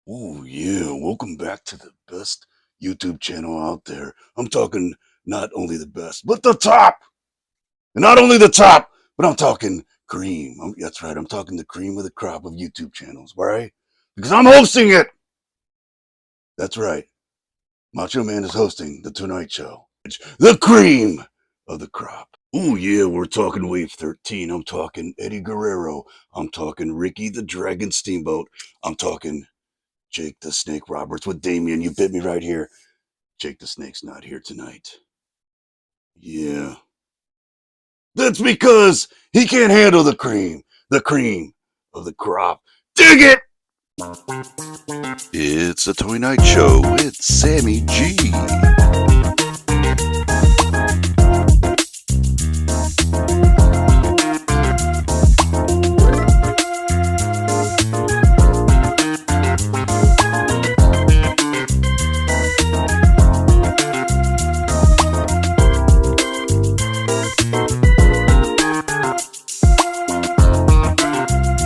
Oh, yeah. Welcome back to the best YouTube channel out there. I'm talking not only the best, but the top. And not only the top, but I'm talking cream. That's right. I'm talking the cream of the crop of YouTube channels, right? Because I'm hosting it. That's right. Macho Man is hosting the Tonight Show. It's the cream of the crop. Oh, yeah. We're talking Wave 13. I'm talking Eddie Guerrero. I'm talking Ricky the Dragon Steamboat. I'm talking Jake the Snake Roberts with Damien. You bit me right here. Jake the Snake's not here tonight. Yeah. That's because he can't handle the cream of the crop. Dig it! It's a Toy Night Show with Sammy G.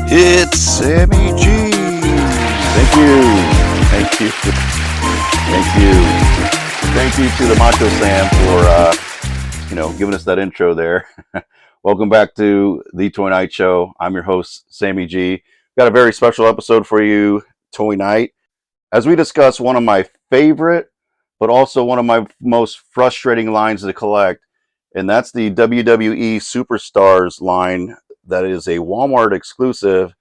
It's Sammy G. Thank you. Thank you. Thank you. Thank you to the Macho Sam for giving us that intro there. Welcome back to the Toy Night Show. I'm your host, Sammy G. Got a very special episode for you, Toy Night, as we discuss one of my favorite, but also one of my most frustrating lines to collect, and that's the WWE Superstars line that is a Walmart exclusive,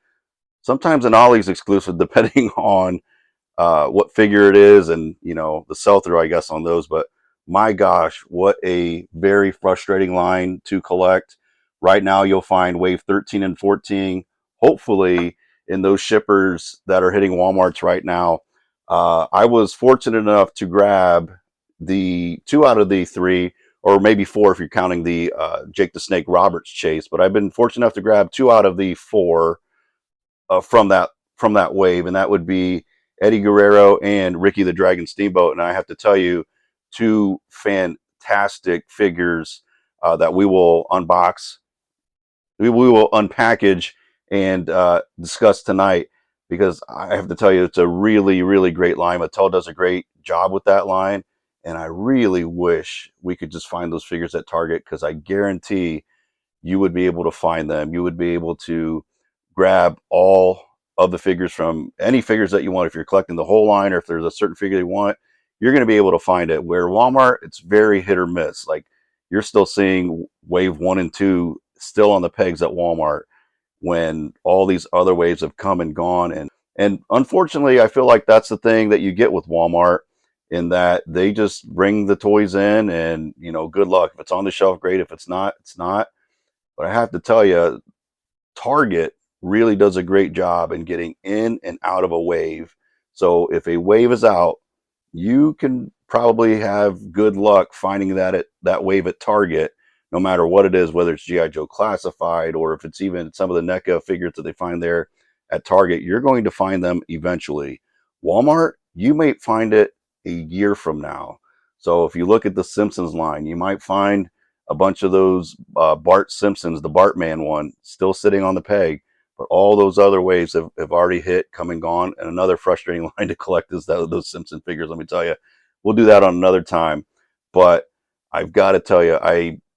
sometimes an Ollie's exclusive, depending on what figure it is and the sell-through, I guess, on those. But my gosh, what a very frustrating line to collect. Right now you'll find wave 13 and 14 hopefully in those shippers that are hitting Walmarts right now. I was fortunate enough to grab the two out of the three, or maybe four if you're counting the Jake the Snake Roberts chase, but I've been fortunate enough to grab two out of the four from that wave, and that would be Eddie Guerrero and Ricky the Dragon Steamboat. And I have to tell you, two fantastic figures that we will unbox, we will unpackage, and discuss tonight. Because I have to tell you, it's a really, really great line. Mattel does a great job with that line, and I really wish we could just find those figures at Target, because I guarantee you would be able to find them. You would be able to grab all of the figures from any figures that you want. If you're collecting the whole line, or if there's a certain figure you want, you're going to be able to find it. Where Walmart, it's very hit or miss. Like, you're still seeing wave 1 and 2 still on the pegs at Walmart, when all these other waves have come and gone. And unfortunately, I feel like that's the thing that you get with Walmart, in that they just bring the toys in, and good luck. If it's on the shelf, great. If it's not, it's not. But I have to tell you, Target really does a great job in getting in and out of a wave. So if a wave is out, you can probably have good luck finding that wave at Target, no matter what it is, whether it's GI Joe Classified, or if it's even some of the NECA figures that they find there at Target. You're going to find them eventually. Walmart, you may find it a year from now. So if you look at the Simpsons line, you might find a bunch of those Bart Simpsons, the Bartman one, still sitting on the peg. But all those other waves have already hit, come and gone. And another frustrating line to collect is those Simpson figures. Let me tell you, we'll do that on another time. But I've got to tell you,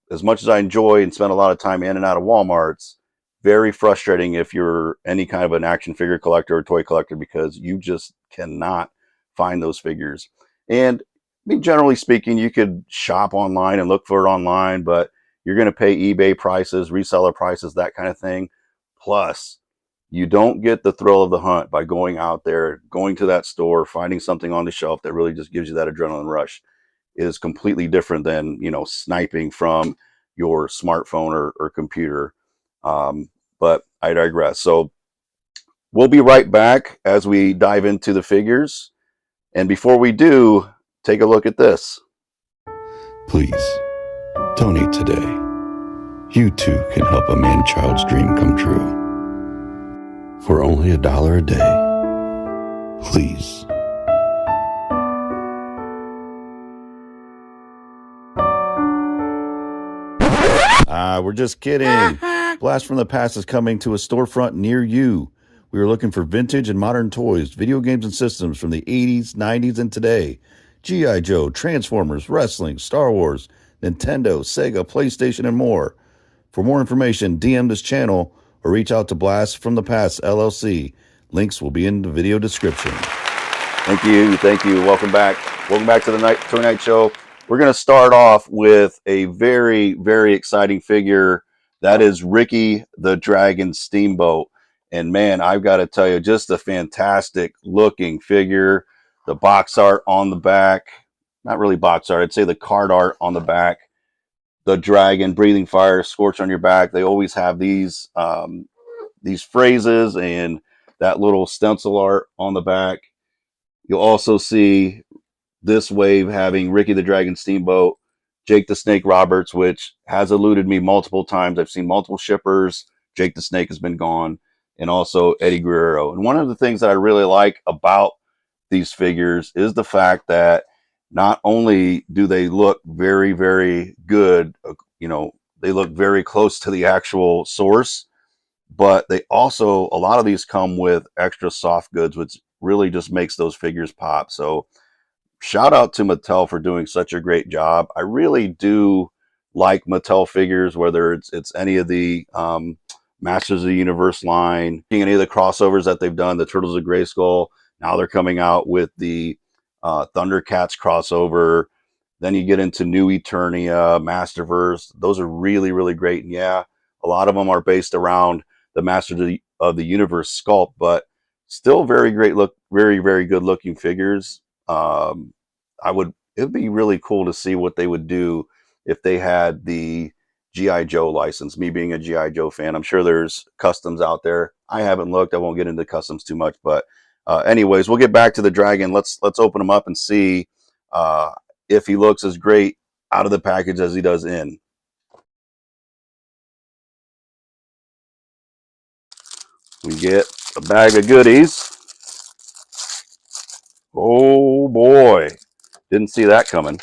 as much as I enjoy and spend a lot of time in and out of Walmarts, very frustrating if you're any kind of an action figure collector or toy collector, because you just cannot find those figures. And I mean, generally speaking, you could shop online and look for it online, but you're going to pay eBay prices, reseller prices, that kind of thing. Plus, you don't get the thrill of the hunt by going out there, going to that store, finding something on the shelf that really just gives you that adrenaline rush. It is completely different than, sniping from your smartphone or computer. But I digress. So we'll be right back as we dive into the figures. And before we do, take a look at this. Please, donate today. You too can help a man-child's dream come true. For only $1 a day. Please. We're just kidding. Blast from the Past is coming to a storefront near you We are looking for vintage and modern toys, video games, and systems from the 80s, 90s, and today. G.I. Joe, Transformers, wrestling, Star Wars, Nintendo, Sega, PlayStation, and more. For more information, DM this channel or reach out to Blast from the Past LLC. Links will be in the video description. Thank you. Thank you. Welcome back. Welcome back to the Toy Night Show. We're going to start off with a very, very exciting figure. That is Ricky the Dragon Steamboat. And man, I've got to tell you, just a fantastic looking figure. The box art on the back, not really box art, I'd say the card art on the back. The dragon, breathing fire, scorch on your back. They always have these phrases and that little stencil art on the back. You'll also see this wave having Ricky the Dragon Steamboat, Jake the Snake Roberts, which has eluded me multiple times. I've seen multiple shippers. Jake the Snake has been gone, and also Eddie Guerrero. And one of the things that I really like about these figures is the fact that not only do they look very, very good, they look very close to the actual source, but they also, a lot of these come with extra soft goods, which really just makes those figures pop. So shout out to Mattel for doing such a great job. I really do like Mattel figures, whether it's any of the Masters of the Universe line, any of the crossovers that they've done, the Turtles of Grayskull. Now they're coming out with the Thundercats crossover. Then you get into New Eternia, Masterverse. Those are really, really great. And yeah, a lot of them are based around the Masters of the Universe sculpt, but still very great look, very, very good looking figures. It'd be really cool to see what they would do if they had the G.I. Joe license. Me being a G.I. Joe fan, I'm sure there's customs out there. I haven't looked. I won't get into customs too much, but anyways, we'll get back to the dragon. Let's open him up and see if he looks as great out of the package as he does in. We get a bag of goodies. Oh boy, didn't see that coming.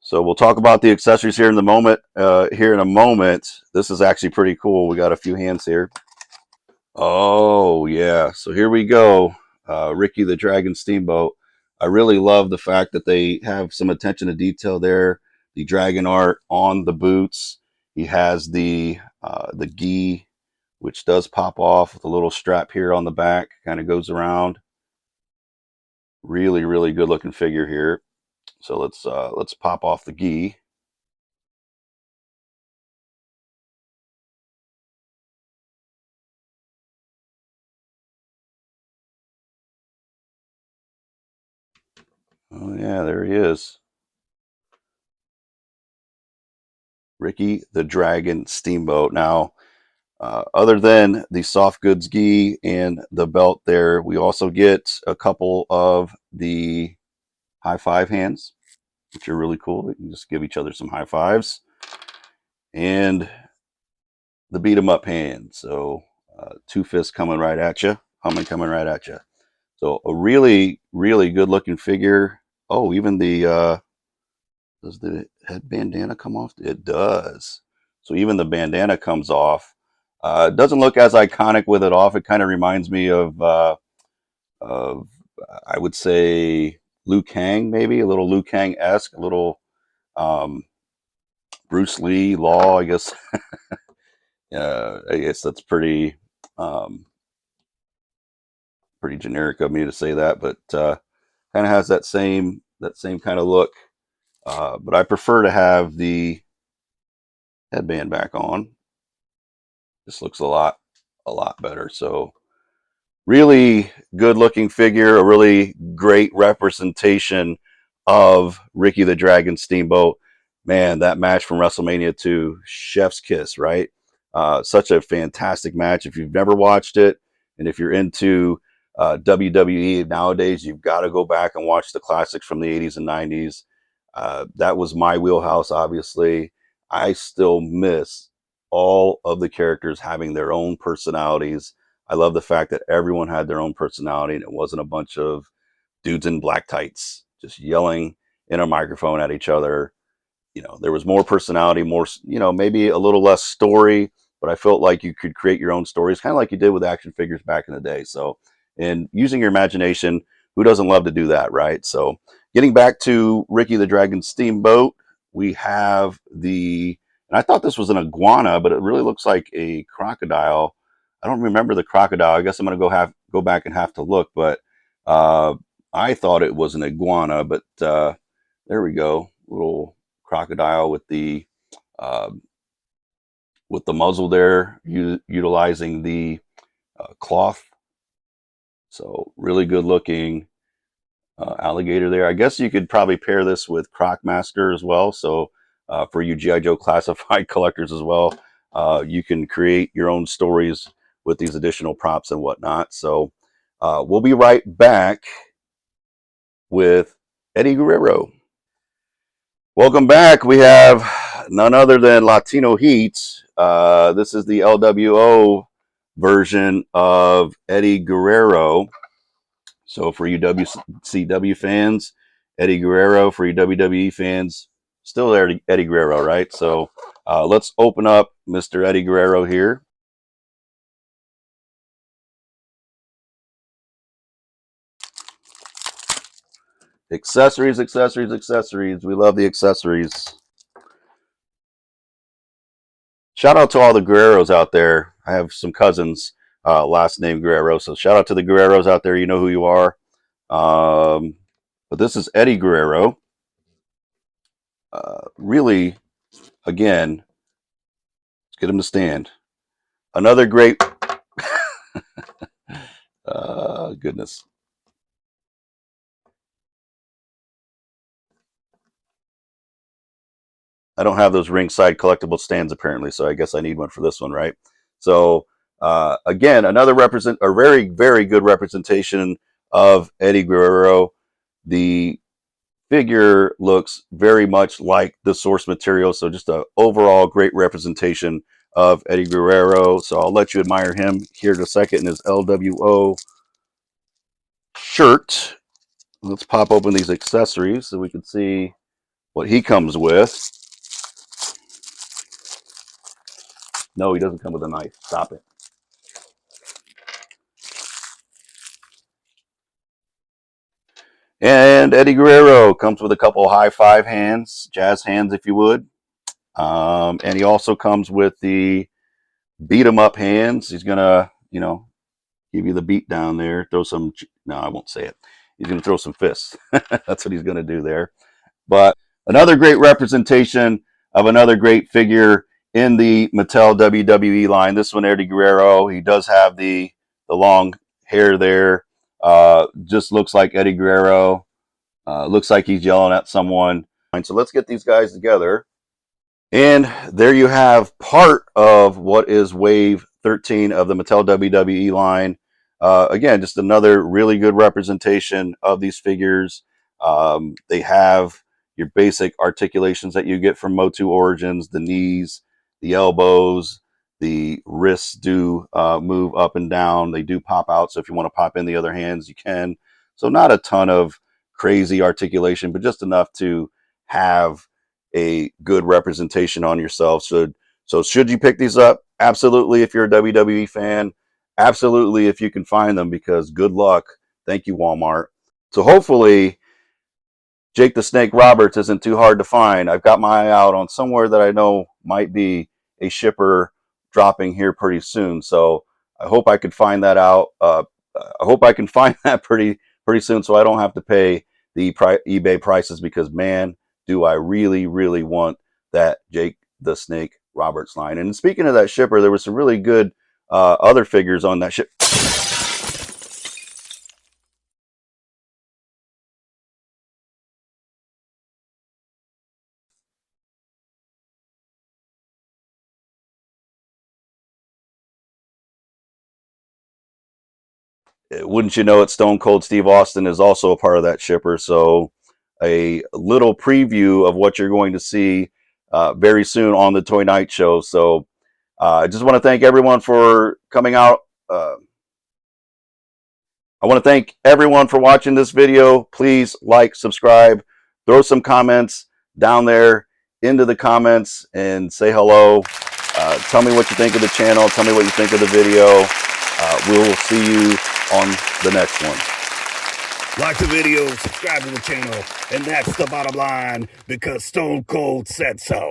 So we'll talk about the accessories here in the moment. Here in a moment, this is actually pretty cool. We got a few hands here. Oh yeah, so here we go. Ricky the Dragon Steamboat. I really love the fact that they have some attention to detail there. The dragon art on the boots. He has the gi, which does pop off with a little strap here on the back. Kind of goes around. Really, really good looking figure here. So let's pop off the gi. Oh yeah, there he is. Ricky the Dragon Steamboat. Now, other than the soft goods gi and the belt there, we also get a couple of the high five hands, which are really cool. We can just give each other some high fives. And the beat 'em up hand. So two fists coming right at you, humming coming right at you. So a really, really good looking figure. Oh, even the does the head bandana come off? It does. So even the bandana comes off. It doesn't look as iconic with it off. It kind of reminds me of I would say Liu Kang, maybe a little Liu Kang-esque, a little Bruce Lee, Law, I guess. I guess that's pretty pretty generic of me to say that, but kind of has that same kind of look. But I prefer to have the headband back on. This looks a lot better. So really good looking figure, a really great representation of Ricky the Dragon Steamboat. Man, that match from WrestleMania 2, chef's kiss, right? Such a fantastic match. If you've never watched it, and if you're into WWE nowadays, you've got to go back and watch the classics from the 80s and 90s. That was my wheelhouse, obviously. I still miss all of the characters having their own personalities. I love the fact that everyone had their own personality and it wasn't a bunch of dudes in black tights just yelling in a microphone at each other. you know, there was more personality, more, you know, maybe a little less story, but I felt like you could create your own stories, kind of like you did with action figures back in the day. So, and using your imagination, who doesn't love to do that, right? So, getting back to Ricky the Dragon Steamboat, we have the, and I thought this was an iguana, but it really looks like a crocodile. I don't remember the crocodile. I guess I'm going to go back and have to look, but I thought it was an iguana, but there we go, little crocodile uh, with the muzzle there, utilizing the cloth. So really good looking alligator there. I guess you could probably pair this with Crocmaster as well. So for you GI Joe classified collectors as well, you can create your own stories with these additional props and whatnot. So we'll be right back with Eddie Guerrero. Welcome back. We have none other than Latino Heat. This is the LWO version of Eddie Guerrero. So for you WCW fans, Eddie Guerrero. For you WWE fans, still Eddie Guerrero, right? So let's open up Mr. Eddie Guerrero here. Accessories, accessories, accessories. We love the accessories. Shout out to all the Guerreros out there. I have some cousins, last name Guerrero. So shout out to the Guerreros out there. You know who you are. But this is Eddie Guerrero. Really, again, let's get him to stand. Another great. Goodness. I don't have those ringside collectible stands apparently, so I guess I need one for this one, right? So again, another a very, very good representation of Eddie Guerrero. The figure looks very much like the source material, so just an overall great representation of Eddie Guerrero. So I'll let you admire him here in a second in his LWO shirt. Let's pop open these accessories so we can see what he comes with. No, he doesn't come with a knife. Stop it. And Eddie Guerrero comes with a couple high five hands, jazz hands, if you would. And he also comes with the beat 'em up hands. He's gonna, you know, give you the beat down there. Throw some. No, I won't say it. He's gonna throw some fists. That's what he's gonna do there. But another great representation of another great figure in the Mattel WWE line. This one, Eddie Guerrero. He does have the long hair there. Just looks like Eddie Guerrero. Looks like he's yelling at someone. So let's get these guys together. And there you have part of what is Wave 13 of the Mattel WWE line. Again, just another really good representation of these figures. They have your basic articulations that you get from Motu Origins, the knees, the elbows, the wrists do move up and down. They do pop out. So if you want to pop in the other hands, you can. So not a ton of crazy articulation, but just enough to have a good representation on yourself. So should you pick these up? Absolutely. If you're a WWE fan, absolutely. If you can find them, because good luck. Thank you, Walmart. So hopefully Jake the Snake Roberts isn't too hard to find. I've got my eye out on somewhere that I know might be a shipper dropping here pretty soon. So I hope I could find that out. I hope I can find that pretty soon, so I don't have to pay the eBay prices, because man, do I really, really want that Jake the Snake Roberts line. And speaking of that shipper, there was some really good other figures on that ship. Wouldn't you know it, Stone Cold Steve Austin is also a part of that shipper. So a little preview of what you're going to see very soon on the Toy Night Show. So I just want to thank everyone for coming out. I want to thank everyone for watching this video. Please like, subscribe, throw some comments down there into the comments and say hello. Tell me what you think of the channel. Tell me what you think of the video. We will see you on the next one. Like the video, subscribe to the channel, and that's the bottom line because Stone Cold said so.